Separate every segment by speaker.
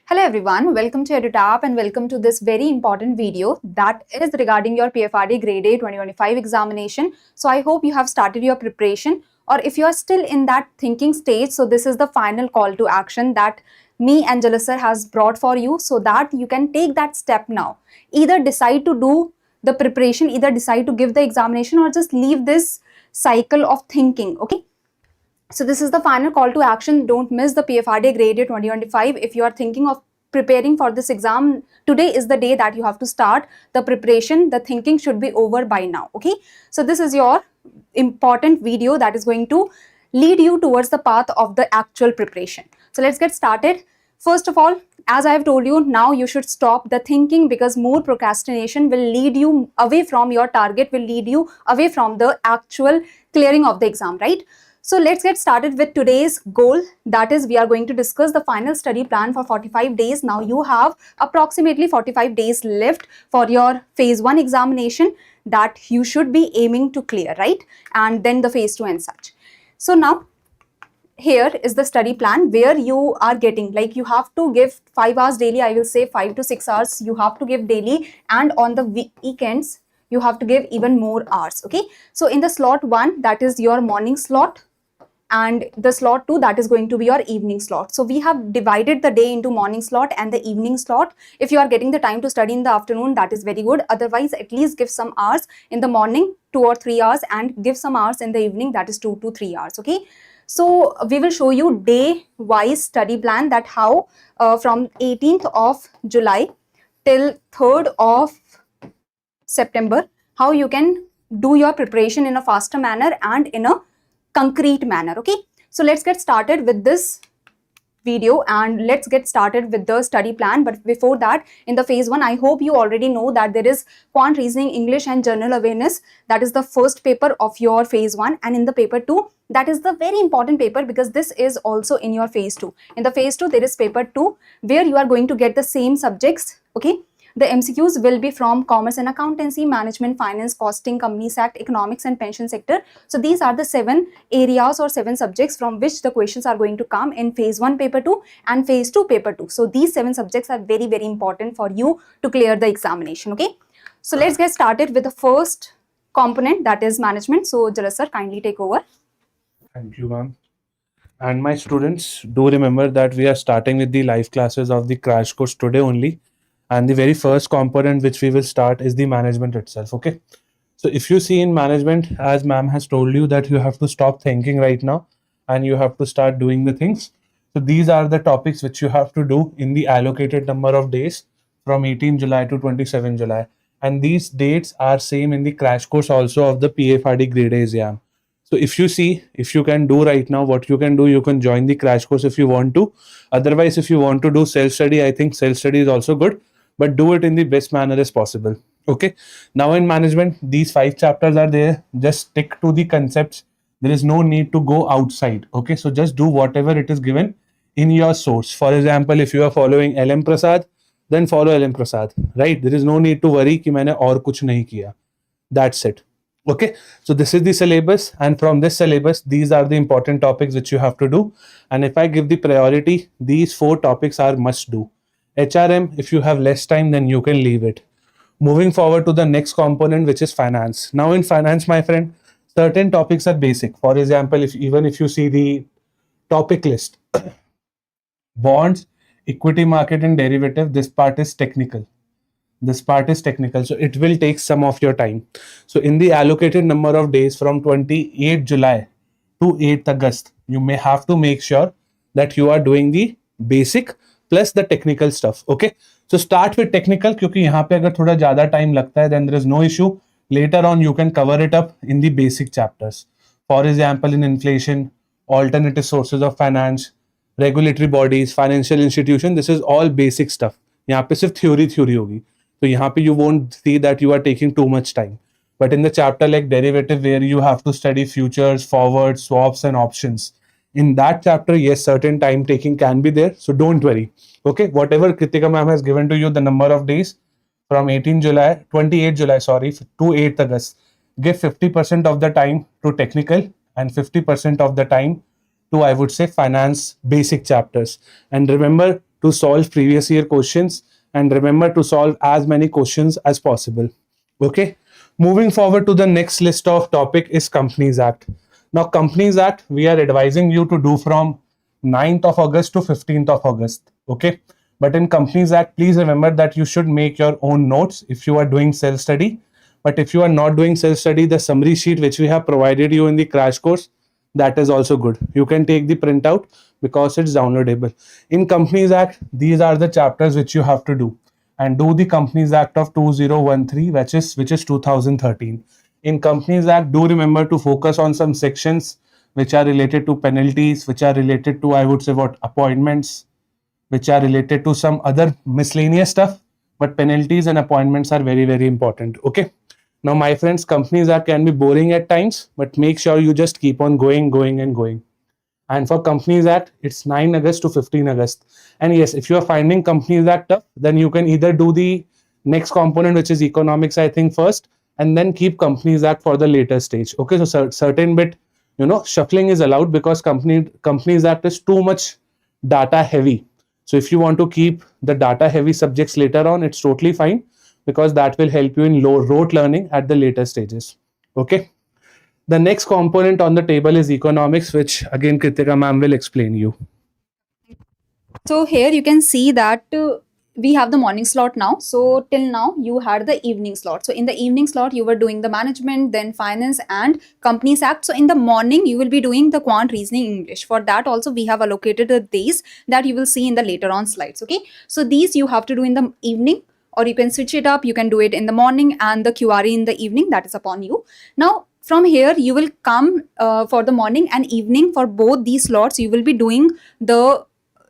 Speaker 1: Hello everyone, welcome to Edutap and welcome to this very important video that is regarding your PFRDA Grade A 2025 examination. So I hope you have started your preparation, or if you are still in that thinking stage, so this is the final call to action that me and Jalal sir has brought for you so that you can take that step now. Either decide to do the preparation, either decide to give the examination, or just leave this cycle of thinking, okay? So this is the final call to action. Don't miss the PFRDA Grade A 2025. If you are thinking of preparing for this exam, today is the day that you have to start the preparation. The thinking should be over by now, okay? So this is your important video that is going to lead you towards the path of the actual preparation. So let's get started. First of all, as I have told you, now you should stop the thinking, because more procrastination will lead you away from your target, will lead you away from the actual clearing of the exam, right? So let's get started with today's goal. That is, we are going to discuss the final study plan for 45 days. Now you have approximately 45 days left for your phase 1 examination that you should be aiming to clear, right? And then the phase 2 and such. So now here is the study plan where you are getting, like, you have to give 5 hours daily. I will say 5 to 6 hours you have to give daily, and on the weekends you have to give even more hours, okay? So in the slot 1, that is your morning slot, and the slot 2, that is going to be your evening slot. So we have divided the day into morning slot and the evening slot. If you are getting the time to study in the afternoon, that is very good. Otherwise, at least give some hours in the morning, 2 or 3 hours, and give some hours in the evening, that is 2 to 3 hours, okay? So we will show you day wise study plan, that how from 18th of July till 3rd of September, how you can do your preparation in a faster manner and in a concrete manner, okay? So let's get started with this video and let's get started with the study plan. But before that, in the phase 1, I hope you already know that there is quant reasoning, English and general awareness. That is the first paper of your phase 1, and in the paper 2, that is the very important paper, because this is also in your phase 2. In the phase 2, there is paper 2 where you are going to get the same subjects, okay? The MCQs will be from commerce and accountancy, management, finance, costing, companies act, economics and pension sector. So these are the 7 areas or 7 subjects from which the questions are going to come in phase 1 paper 2 and phase 2 paper 2. So these 7 subjects are very, very important for you to clear the examination, okay? So let's get started with the first component, that is management. So Jalal sir, kindly take over.
Speaker 2: Thank you, ma'am. And my students, do remember that we are starting with the live classes of the crash course today only. And the very first component which we will start is the management itself, okay? So if you see in management, as ma'am has told you, that you have to stop thinking right now and you have to start doing the things. So these are the topics which you have to do in the allocated number of days from 18 July to 27 July. And these dates are same in the crash course also of the PFRD Grade A exam. So if you see, if you can do right now, what you can do, you can join the crash course if you want to. Otherwise, if you want to do self-study, I think self-study is also good, but do it in the best manner as possible. Okay. Now in management, these 5 chapters are there. Just stick to the concepts. There is no need to go outside. Okay. So just do whatever it is given in your source. For example, if you are following LM Prasad, then follow LM Prasad, right? There is no need to worry कि मैंने और कुछ नहीं किया. That's it. Okay, so this is the syllabus, and from this syllabus, these are the important topics which you have to do. And if I give the priority, these 4 topics are must do. HRM, if you have less time, then you can leave it. Moving forward to the next component, which is finance. Now in finance, my friend, certain topics are basic. For example, even if you see the topic list, bonds, equity market and derivative, this part is technical. So it will take some of your time. So in the allocated number of days from 28 July to 8th August, you may have to make sure that you are doing the basic plus the technical stuff. Okay, so start with technical, क्योंकि यहाँ पे अगर थोड़ा ज़्यादा time लगता है, then there is no issue. Later on you can cover it up in the basic chapters. For example, in inflation, alternative sources of finance, regulatory bodies, financial institution, this is all basic stuff. यहाँ पे सिर्फ theory होगी. So यहाँ पे you won't see that you are taking too much time. But in the chapter like derivative, where you have to study futures, forwards, swaps and options, in that chapter, yes, certain time taking can be there. So don't worry. Okay, whatever Kritika ma'am has given to you, the number of days from 28 July, to 8th August, give 50% of the time to technical and 50% of the time to, I would say, finance basic chapters. And remember to solve previous year questions, and remember to solve as many questions as possible. Okay, moving forward to the next list of topic is Companies Act. Now, Companies Act, we are advising you to do from 9th of August to 15th of August. Okay, but in Companies Act, please remember that you should make your own notes if you are doing self study. But if you are not doing self study, the summary sheet which we have provided you in the crash course, that is also good. You can take the printout because it's downloadable. In Companies Act, these are the chapters which you have to do, and do the Companies Act of 2013, which is 2013. In Companies Act, do remember to focus on some sections which are related to penalties, which are related to, I would say, what, appointments, which are related to some other miscellaneous stuff, but penalties and appointments are very, very important. Okay. Now, my friends, Companies Act can be boring at times, but make sure you just keep on going and going. And for Companies Act, it's 9 August to 15 August. And yes, if you are finding Companies Act tough, then you can either do the next component, which is economics, I think, first, and then keep Companies Act for the later stage. Okay, so certain bit, shuffling is allowed because Companies Act is too much data heavy. So if you want to keep the data heavy subjects later on, it's totally fine, because that will help you in rote learning at the later stages. Okay. The next component on the table is economics, which again Kritika ma'am will explain you.
Speaker 1: So here you can see that we have the morning slot now. So till now you had the evening slot. So in the evening slot you were doing the management, then finance and Companies Act. So in the morning you will be doing the quant, reasoning, English. For that also we have allocated the days that you will see in the later on slides. Okay, so these you have to do in the evening, or you can switch it up. You can do it in the morning and the QRE in the evening. That is upon you. Now from here you will come for the morning and evening. For both these slots you will be doing the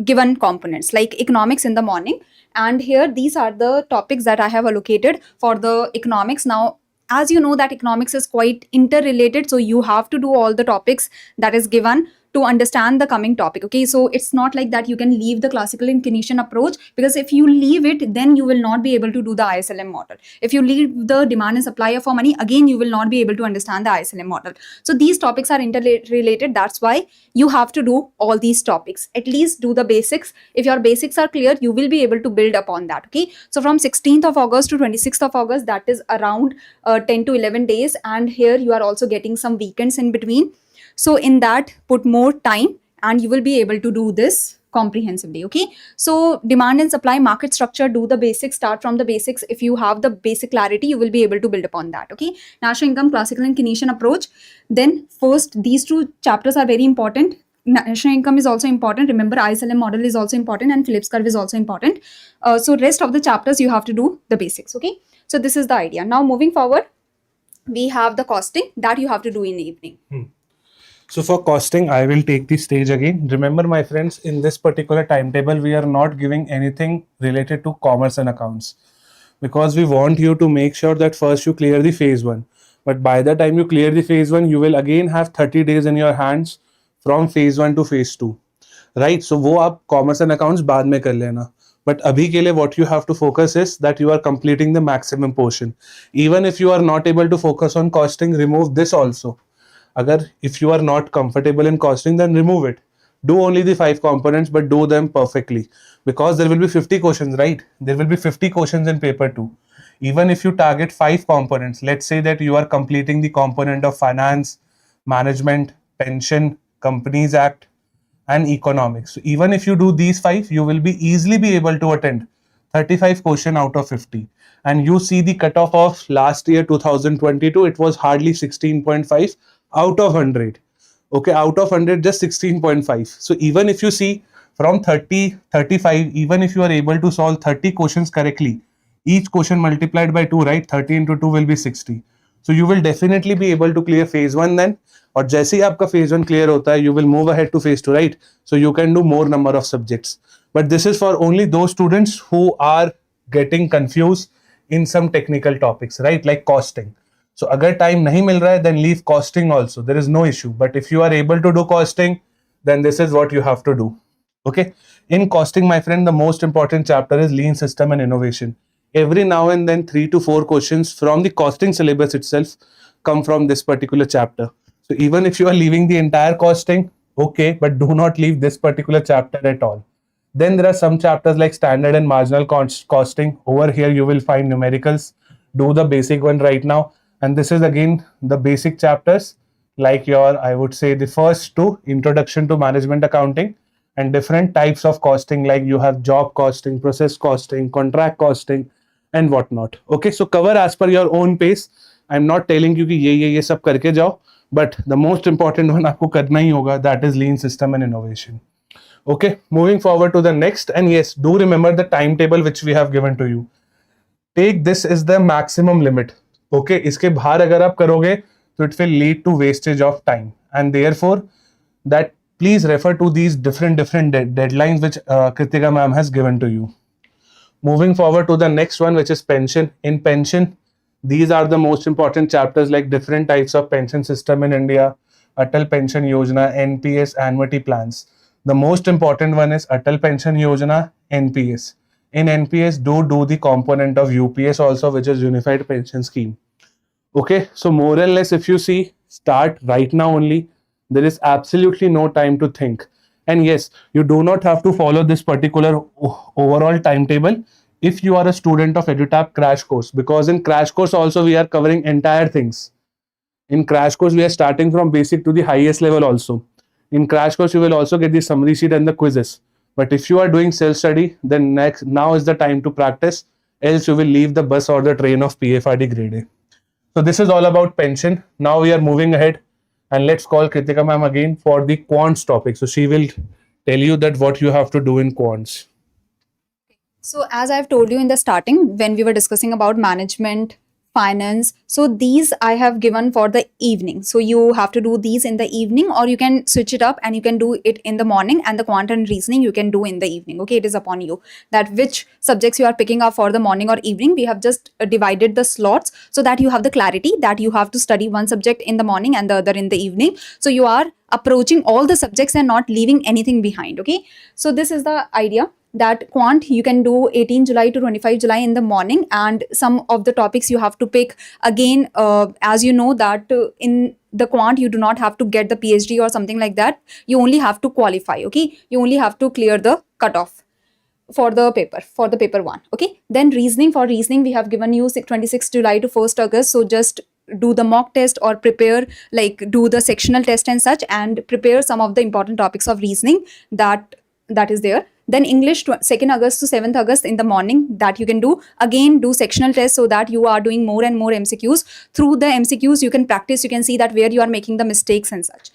Speaker 1: given components like economics in the morning, and here these are the topics that I have allocated for the economics. Now, as you know that economics is quite interrelated, so you have to do all the topics that is given to understand the coming topic. Okay, so it's not like that you can leave the classical and Keynesian approach, because if you leave it, then you will not be able to do the ISLM model. If you leave the demand and supply for money, again you will not be able to understand the ISLM model. So these topics are interrelated. That's why you have to do all these topics. At least do the basics. If your basics are clear, you will be able to build upon that. Okay, so from 16th of August to 26th of August, that is around 10 to 11 days, and here you are also getting some weekends in between. So in that, put more time and you will be able to do this comprehensively. Okay, so demand and supply, market structure, do the basics, start from the basics. If you have the basic clarity, you will be able to build upon that. Okay, national income, classical and Keynesian approach. Then first, these two chapters are very important. National income is also important. Remember, ISLM model is also important, and Phillips curve is also important. So rest of the chapters you have to do the basics. Okay, so this is the idea. Now moving forward, we have the costing that you have to do in the evening.
Speaker 2: So for costing, I will take the stage again. Remember, my friends, in this particular timetable, we are not giving anything related to commerce and accounts, because we want you to make sure that first you clear the phase 1. But by the time you clear the phase 1, you will again have 30 days in your hands from phase 1 to phase 2. Right? So वो आप commerce and accounts बाद में कर लेना. But अभी के लिए what you have to focus is that you are completing the maximum portion. Even if you are not able to focus on costing, remove this also. If you are not comfortable in costing, then remove it. Do only the 5 components, but do them perfectly, because there will be 50 questions, right? There will be 50 questions in paper 2. Even if you target 5 components, let's say that you are completing the component of finance, management, pension, Companies Act, and economics. So even if you do these 5, you will be easily be able to attend 35 question out of 50. And you see the cutoff of last year 2022, it was hardly 16.5 out of 100. Okay, out of 100, just 16.5. So even if you see from 35, even if you are able to solve 30 questions correctly, each question multiplied by 2, right? 30 into 2 will be 60. So you will definitely be able to clear phase 1 then. और जैसे ही आपका phase 1 clear होता है, you will move ahead to phase 2, right? So you can do more number of subjects. But this is for only those students who are getting confused in some technical topics, right? Like costing. So अगर time नहीं मिल रहा है, then leave costing also. There is no issue. But if you are able to do costing, then this is what you have to do. Okay. In costing, my friend, the most important chapter is lean system and innovation. Every now and then 3 to 4 questions from the costing syllabus itself come from this particular chapter. So even if you are leaving the entire costing, okay, but do not leave this particular chapter at all. Then there are some chapters like standard and marginal costing. Over here, you will find numericals. Do the basic one right now. And this is again the basic chapters, like your, I would say, the first two, introduction to management accounting, and different types of costing, like you have job costing, process costing, contract costing, and whatnot. Okay, so cover as per your own pace. I'm not telling you कि ये सब करके जाओ, but the most important one आपको करना ही होगा, that is lean system and innovation. Okay, moving forward to the next, and yes, do remember the timetable which we have given to you. Take this is the maximum limit. Okay, इसके बाहर अगर आप करोगे तो it will lead to wastage of time, and therefore that please refer to these different deadlines which Kritika ma'am has given to you. Moving forward to the next one, which is pension. In pension, these are the most important chapters, like different types of pension system in India, Atal Pension Yojana, NPS, annuity plans. The most important one is Atal Pension Yojana, NPS. In NPS, do the component of UPS also, which is Unified Pension Scheme. Okay, so more or less, if you see, start right now only. There is absolutely no time to think. And yes, you do not have to follow this particular overall timetable if you are a student of Edutap crash course, because in crash course also we are covering entire things. In crash course, we are starting from basic to the highest level also. In crash course, you will also get the summary sheet and the quizzes. But if you are doing self-study, then now is the time to practice, else you will leave the bus or the train of PFRD grade A. So this is all about pension. Now we are moving ahead, and let's call Kritika ma'am again for the quants topic. So she will tell you that what you have to do in quants.
Speaker 1: So as I've told you in the starting, when we were discussing about management, finance, so these I have given for the evening. So you have to do these in the evening, or you can switch it up and you can do it in the morning, and the quant and reasoning you can do in the evening. Okay, it is upon you that which subjects you are picking up for the morning or evening. We have just divided the slots so that you have the clarity that you have to study one subject in the morning and the other in the evening. So you are approaching all the subjects and not leaving anything behind. Okay, so this is the idea, that quant you can do 18 July to 25 July in the morning, and some of the topics you have to pick again, as you know that in the quant you do not have to get the PhD or something like that. You only have to qualify. Okay, you only have to clear the cutoff for the paper one. Okay, then reasoning, for reasoning we have given you 26 July to 1st August. So just do the mock test or prepare, like do the sectional test and such, and prepare some of the important topics of reasoning that is there. Then English 2nd August to 7th August in the morning, that you can do. Again, do sectional tests so that you are doing more and more MCQs. Through the MCQs, you can practice, you can see that where you are making the mistakes and such.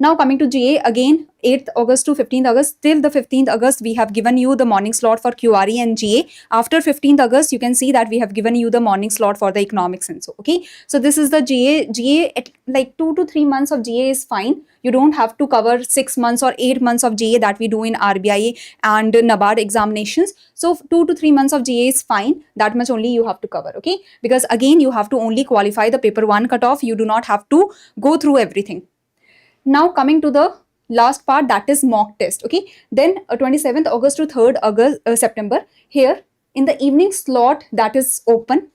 Speaker 1: Now coming to GA, again 8th August to 15th August. Till the 15th August, we have given you the morning slot for QRE and GA. After 15th August, you can see that we have given you the morning slot for the economics and so. Okay, so this is the GA at like 2 to 3 months of GA is fine. You don't have to cover 6 months or 8 months of GA that we do in RBI and NABARD examinations. So 2 to 3 months of GA is fine. That much only you have to cover. Okay, because again you have to only qualify the paper 1 cutoff. You do not have to go through everything. Now coming to the last part, that is mock test. Okay, then 27th August to 3rd August September, here in the evening slot that is open.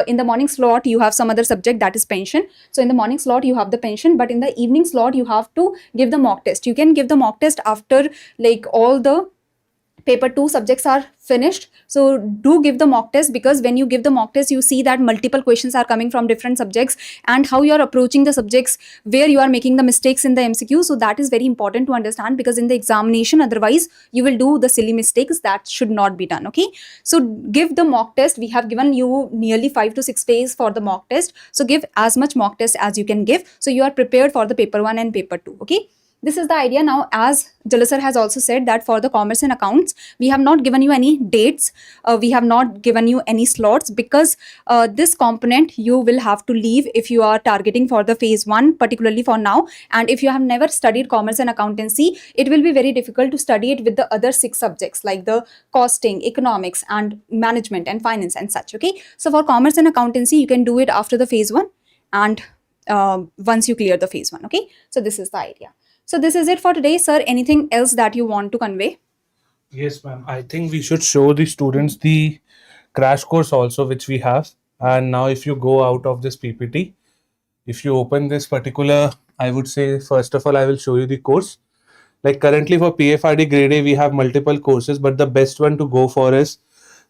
Speaker 1: In the morning slot you have some other subject, that is pension. So in the morning slot you have the pension, but in the evening slot you have to give the mock test. You can give the mock test after like all the paper 2 subjects are finished. So do give the mock test, because when you give the mock test you see that multiple questions are coming from different subjects, and how you are approaching the subjects, where you are making the mistakes in the MCQ. So that is very important to understand, because in the examination otherwise you will do the silly mistakes that should not be done. Okay, so give the mock test. We have given you nearly 5 to 6 days for the mock test, so give as much mock test as you can give, so you are prepared for the paper 1 and paper 2. Okay, this is the idea. Now, as Jalasar has also said that for the commerce and accounts, we have not given you any dates. We have not given you any slots, because this component you will have to leave if you are targeting for the phase 1, particularly for now. And if you have never studied commerce and accountancy, it will be very difficult to study it with the other 6 subjects like the costing, economics, and management and finance and such. Okay, so for commerce and accountancy, you can do it after the phase 1 and once you clear the phase 1. Okay, so this is the idea. So this is it for today, sir. Anything else that you want to convey?
Speaker 2: Yes, ma'am. I think we should show the students the crash course also, which we have. And now if you go out of this PPT, if you open this particular, I would say, first of all, I will show you the course. Like currently for PFRD grade A, we have multiple courses, but the best one to go for is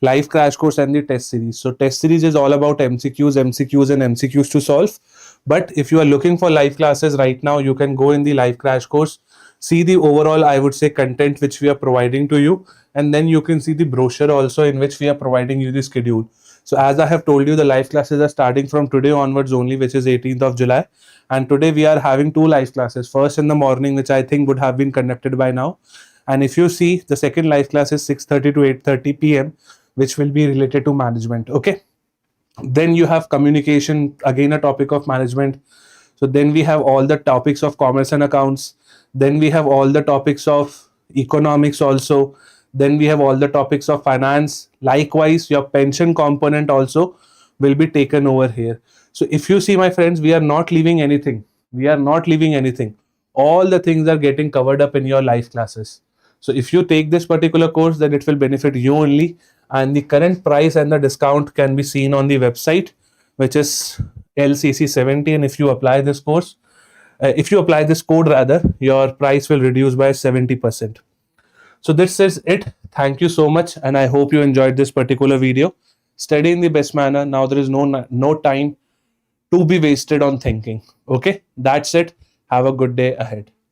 Speaker 2: live crash course and the test series. So test series is all about MCQs and MCQs to solve. But if you are looking for live classes right now, you can go in the live crash course, see the overall, I would say, content which we are providing to you, and then you can see the brochure also in which we are providing you the schedule. So as I have told you, the live classes are starting from today onwards only, which is 18th of July. And today we are having two live classes. First in the morning, which I think would have been conducted by now. And if you see, the second live class is 6:30 to 8:30 p.m., which will be related to management. Okay. Then you have communication, again a topic of management. So then we have all the topics of commerce and accounts. Then we have all the topics of economics also. Then we have all the topics of finance. Likewise, your pension component also will be taken over here. So if you see, my friends, we are not leaving anything. We are not leaving anything. All the things are getting covered up in your live classes. So if you take this particular course, then it will benefit you only. And the current price and the discount can be seen on the website, which is LCC70. And if you apply this course, if you apply this code rather, your price will reduce by 70%. So this is it. Thank you so much, and I hope you enjoyed this particular video. Study in the best manner. Now there is no time to be wasted on thinking. Okay, that's it. Have a good day ahead.